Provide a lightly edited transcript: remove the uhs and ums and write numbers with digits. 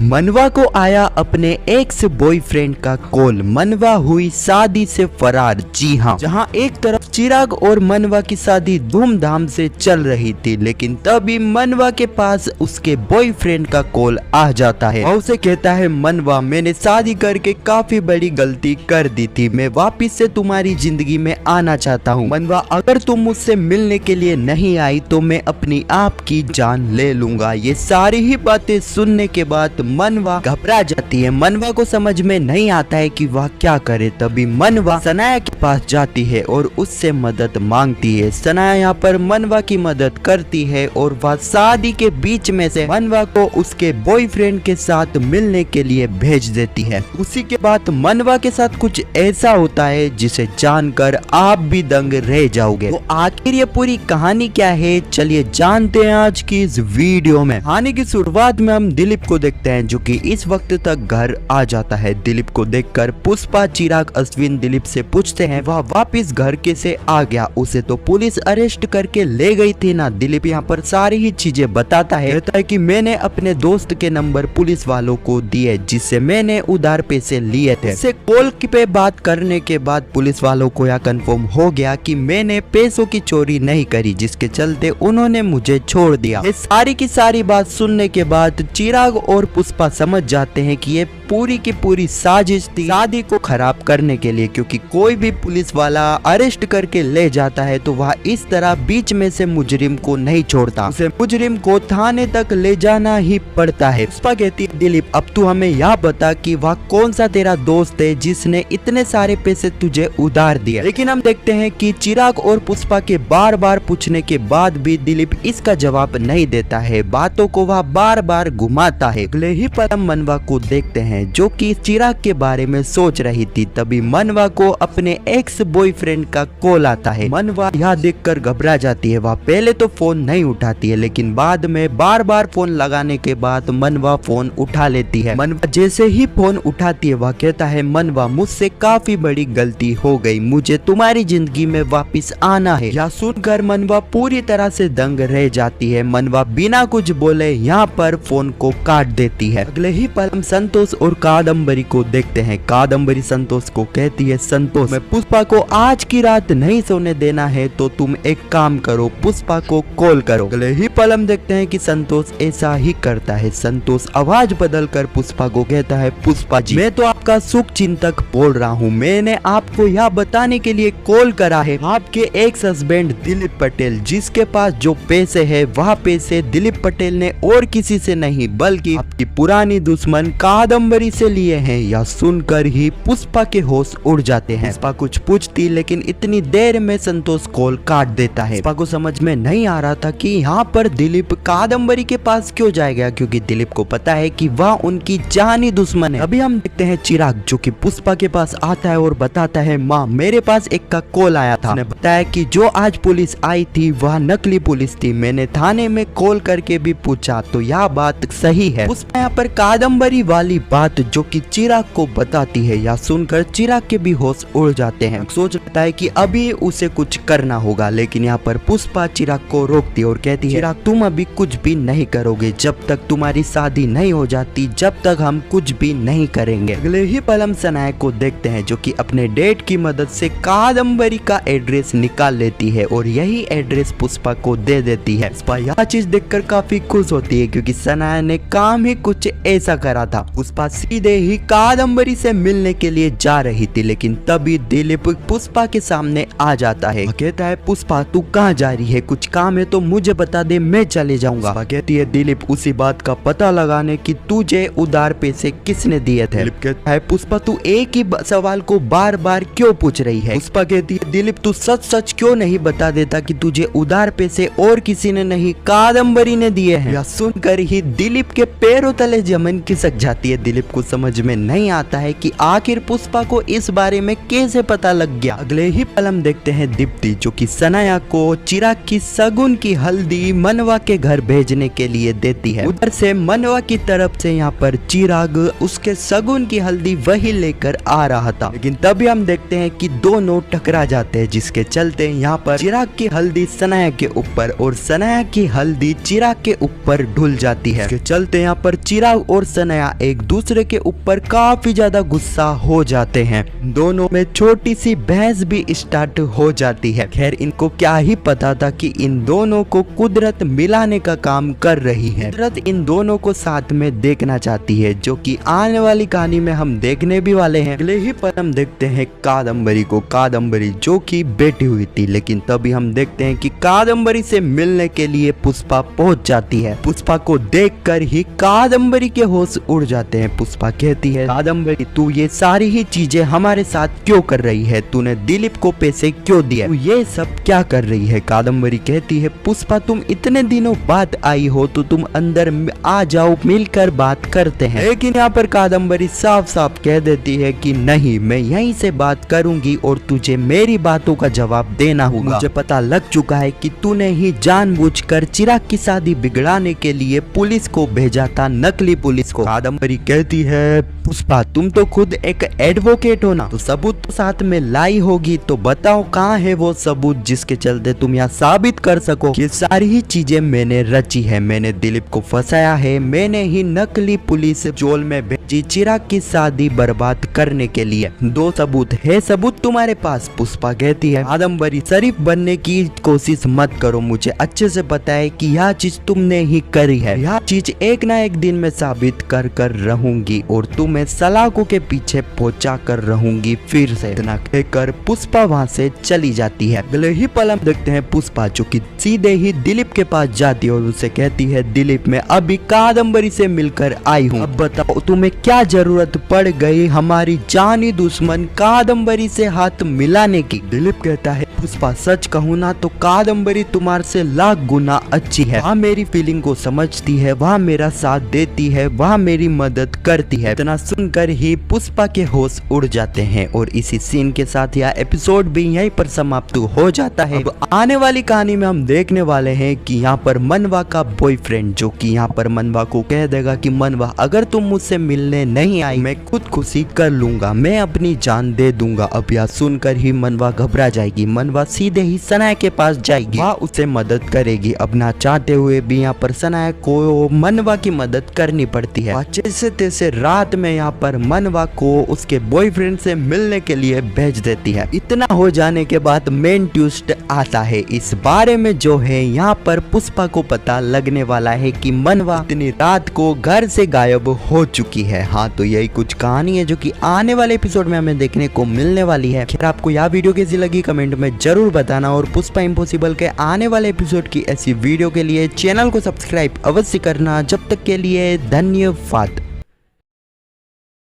मनवा को आया अपने एक्स बॉयफ्रेंड का कॉल। मनवा हुई शादी से फरार। जी हाँ, जहाँ एक तरफ चिराग और मनवा की शादी धूमधाम से चल रही थी, लेकिन तभी मनवा के पास उसके बॉयफ्रेंड का कॉल आ जाता है। वह उसे कहता है, मनवा मैंने शादी करके काफी बड़ी गलती कर दी थी, मैं वापिस से तुम्हारी जिंदगी में आना चाहता हूँ। मनवा अगर तुम मुझसे मिलने के लिए नहीं आई तो मैं अपनी आप की जान ले लूंगा। ये सारी ही बातें सुनने के बाद मनवा घबरा जाती है। मनवा को समझ में नहीं आता है कि वह क्या करे। तभी मनवा सनाया के पास जाती है और उससे मदद मांगती है। सनाया यहाँ पर मनवा की मदद करती है और वह शादी के बीच में से मनवा को उसके बॉयफ्रेंड के साथ मिलने के लिए भेज देती है। उसी के बाद मनवा के साथ कुछ ऐसा होता है जिसे जानकर आप भी दंग रह जाओगे। तो आखिर ये पूरी कहानी क्या है, चलिए जानते हैं आज की इस वीडियो में। कहानी की शुरुआत में हम दिलीप को देखते हैं जो कि इस वक्त तक घर आ जाता है। दिलीप को देखकर पुष्पा, चिराग, अश्विन दिलीप से पूछते हैं वह वापस घर कैसे आ गया, उसे तो पुलिस अरेस्ट करके ले गई थी ना। दिलीप यहाँ पर सारी ही चीजें बताता है। कहता है कि मैंने अपने दोस्त के नंबर पुलिस वालों को दिए जिससे मैंने उधार पैसे लिए थे। इससे कॉल पे बात करने के बाद पुलिस वालों को यह कंफर्म हो गया कि मैंने पैसों की चोरी नहीं करी, जिसके चलते उन्होंने मुझे छोड़ दिया। ये सारी की सारी बात सुनने के बाद चिराग और पुष्पा समझ जाते हैं कि ये पूरी की पूरी साजिश थी शादी को खराब करने के लिए, क्योंकि कोई भी पुलिस वाला अरेस्ट करके ले जाता है तो वह इस तरह बीच में से मुजरिम को नहीं छोड़ता, उसे मुजरिम को थाने तक ले जाना ही पड़ता है। पुष्पा कहती है, दिलीप अब तू हमें यह बता कि वह कौन सा तेरा दोस्त है जिसने इतने सारे पैसे तुझे उधार दिए। लेकिन हम देखते हैं कि चिराग और पुष्पा के बार बार पूछने के बाद भी दिलीप इसका जवाब नहीं देता है। बातों को वह बार बार घुमाता है। अगले ही पल हम मनवा को देखते हैं जो कि चिराग के बारे में सोच रही थी। तभी मनवा को अपने एक्स बॉयफ्रेंड का कॉल आता है। मनवा यह देखकर घबरा जाती है। वह पहले तो फोन नहीं उठाती है, लेकिन बाद में बार बार फोन लगाने के बाद मनवा फोन उठा लेती है। मनवा जैसे ही फोन उठाती है वह कहता है, मनवा मुझसे काफी बड़ी गलती हो गई, मुझे तुम्हारी जिंदगी में वापस आना है। यह सुनकर मनवा पूरी तरह से दंग रह जाती है। मनवा बिना कुछ बोले यहाँ पर फोन को काट देती है। अगले ही पल हम संतोष और कादम्बरी को देखते हैं। कादम्बरी संतोष को कहती है, संतोष मैं पुष्पा को आज की रात नहीं सोने देना है तो तुम एक काम करो, पुष्पा को कॉल करो। अगले ही पल हम देखते हैं कि संतोष ऐसा ही करता है। संतोष आवाज बदलकर पुष्पा को कहता है, पुष्पा जी मैं तो आपका सुख चिंतक बोल रहा हूँ, मैंने आपको यह बताने के लिए कॉल करा है आपके एक्स हस्बैंड दिलीप पटेल जिसके पास जो पैसे है वह पैसे दिलीप पटेल ने और किसी से नहीं बल्कि आपकी पुरानी दुश्मन कादम्बरी से लिए हैं। यह सुनकर ही पुष्पा के होश उड़ जाते हैं। पुष्पा कुछ पूछती लेकिन इतनी देर में संतोष कॉल काट देता है। पुष्पा को समझ में नहीं आ रहा था कि यहाँ पर दिलीप कादम्बरी के पास क्यों जाएगा, क्योंकि दिलीप को पता है कि वह उनकी जानी दुश्मन है। अभी हम देखते हैं चिराग जो कि पुष्पा के पास आता है और बताता है, माँ मेरे पास एक का कॉल आया था, उसने बताया कि जो आज पुलिस आई थी वह नकली पुलिस थी, मैंने थाने में कॉल करके भी पूछा तो यह बात सही है। पुष्पा यहाँ पर कादम्बरी वाली बात जो कि चिराग को बताती है, यह सुनकर चिराग के भी होश उड़ जाते हैं। सोच रहा है कि अभी उसे कुछ करना होगा, लेकिन यहाँ पर पुष्पा चिराग को रोकती है और कहती है, चिराग तुम अभी कुछ भी नहीं करोगे, जब तक तुम्हारी शादी नहीं हो जाती जब तक हम कुछ भी नहीं करेंगे। अगले ही पल हम सनाया को देखते हैं जो कि अपने डेट की मदद से कादम्बरी का एड्रेस निकाल लेती है और यही एड्रेस पुष्पा को दे देती है। पुष्पा यह चीज देखकर काफी खुश होती है क्योंकि सनाया ने काम ही कुछ ऐसा करा था। पुष्पा सीधे ही कादम्बरी से मिलने के लिए जा रही थी, लेकिन तभी दिलीप पुष्पा के सामने आ जाता है। कहता है, पुष्पा तू कहाँ जा रही है, कुछ काम है तो मुझे बता दे, मैं चले जाऊंगा। कहती है, दिलीप उसी बात का पता लगाने की तुझे उधार पैसे किसने दिए थे। दिलीप कहता है, पुष्पा तू एक ही सवाल को बार बार क्यों पूछ रही है। पुष्पा कहती है, दिलीप तू सच सच क्यों नहीं बता देता कि तुझे उधार पैसे और किसी ने नहीं कादम्बरी ने दिए हैं। यह सुनकर ही दिलीप के पैरों तले जमीन खिसक जाती है। दिलीप दिलीप को समझ में नहीं आता है कि आखिर पुष्पा को इस बारे में कैसे पता लग गया। अगले ही पल हम देखते हैं दीप्ति जो कि सनाया को चिराग की शगुन की हल्दी मनवा के घर भेजने के लिए देती है। उधर से मनवा की तरफ से यहाँ पर चिराग उसके शगुन की हल्दी वही लेकर आ रहा था, लेकिन तभी हम देखते हैं कि दोनों टकरा जाते हैं, जिसके चलते यहाँ पर चिराग की हल्दी सनाया के ऊपर और सनाया की हल्दी चिराग के ऊपर ढुल जाती है। इसके चलते यहाँ पर चिराग और सनाया एक दूसरे के ऊपर काफी ज्यादा गुस्सा हो जाते हैं। दोनों में छोटी सी बहस भी स्टार्ट हो जाती है। खैर इनको क्या ही पता था कि इन दोनों को कुदरत मिलाने का काम कर रही है। कुदरत इन दोनों को साथ में देखना चाहती है, जो कि आने वाली कहानी में हम देखने भी वाले हैं। अगले ही पर हम देखते हैं कादम्बरी को, कादम्बरी जो कि बैठी हुई थी, लेकिन तभी हम देखते हैं कि कादम्बरी से मिलने के लिए पुष्पा पहुंच जाती है। पुष्पा को देखकर ही कादम्बरी के होश उड़ जाते हैं। पुष्पा कहती है, कादम्बरी तू ये सारी ही चीजें हमारे साथ क्यों कर रही है? तूने दिलीप को पैसे क्यों दिए? तू ये सब क्या कर रही है? कादम्बरी कहती है, पुष्पा तुम इतने दिनों बाद आई हो तो तुम अंदर आ जाओ, मिलकर बात करते हैं। लेकिन यहाँ पर कादम्बरी साफ साफ कह देती है कि नहीं, मैं यहीं से बात करूंगी और तुझे मेरी बातों का जवाब देना होगा। मुझे पता लग चुका है कि तूने ही जानबूझकर चिराग की शादी बिगड़ाने के लिए पुलिस को भेजा था, नकली पुलिस को। कादम्बरी कहती है, पुष्पा तुम तो खुद एक एडवोकेट हो ना, तो सबूत तो साथ में लाई होगी, तो बताओ कहाँ है वो सबूत जिसके चलते तुम यहाँ साबित कर सको कि सारी ही चीजें मैंने रची है, मैंने दिलीप को फंसाया है, मैंने ही नकली पुलिस जेल में भेजी चिराग की शादी बर्बाद करने के लिए। दो सबूत है, सबूत तुम्हारे पास? पुष्पा कहती है, कादम्बरी शरीफ बनने की कोशिश मत करो, मुझे अच्छे से पता है कि यह चीज तुमने ही करी है, यह चीज एक ना एक दिन मैं साबित कर रहूंगी और तुम्हें सलाखों के पीछे पहुंचा कर रहूंगी फिर से। इतना कहकर पुष्पा वहां से चली जाती है। अगले ही पल हम देखते हैं पुष्पा जो कि सीधे ही दिलीप के पास जाती है और उसे कहती है, दिलीप मैं अभी कादम्बरी से मिलकर आई हूँ, अब बताओ तुम्हें क्या जरूरत पड़ गई हमारी जानी दुश्मन कादम्बरी से हाथ मिलाने की? दिलीप कहता है, पुष्पा सच कहूँ ना तो कादम्बरी तुम्हारे से लाख गुना अच्छी है, वह मेरी फीलिंग को समझती है, वह मेरा साथ देती है, वह मेरी मदद करती है। इतना सुनकर ही पुष्पा के होश उड़ जाते हैं और इसी सीन के साथ यह एपिसोड भी यहीं पर समाप्त हो जाता है। अब आने वाली कहानी में हम देखने वाले हैं कि यहाँ पर मनवा का बॉयफ्रेंड जो कि यहाँ पर मनवा को कह देगा कि मनवा अगर तुम मुझसे मिलने नहीं आई मैं खुदकुशी कर लूंगा, मैं अपनी जान दे दूंगा। अब यह सुनकर ही मनवा घबरा जाएगी। मनवा सीधे ही सनाया के पास जाएगी, वह उसे मदद करेगी। अब ना चाहते हुए भी यहाँ पर सनाया को मनवा की मदद करनी पड़ती है। जैसे तैसे रात में यहाँ पर मनवा को उसके बॉयफ्रेंड से मिलने के लिए भेज देती है। इतना हो जाने के बाद मेन ट्विस्ट आता है इस बारे में जो है यहाँ पर पुष्पा को पता लगने वाला है कि मनवा इतनी रात को घर से गायब हो चुकी है। हाँ तो यही कुछ कहानी है जो कि आने वाले एपिसोड में हमें देखने को मिलने वाली है। खैर आपको यह वीडियो कैसी लगी कमेंट में जरूर बताना और पुष्पा इम्पॉसिबल के आने वाले एपिसोड की ऐसी वीडियो के लिए चैनल को सब्सक्राइब अवश्य करना। जब तक के लिए धन्यवाद।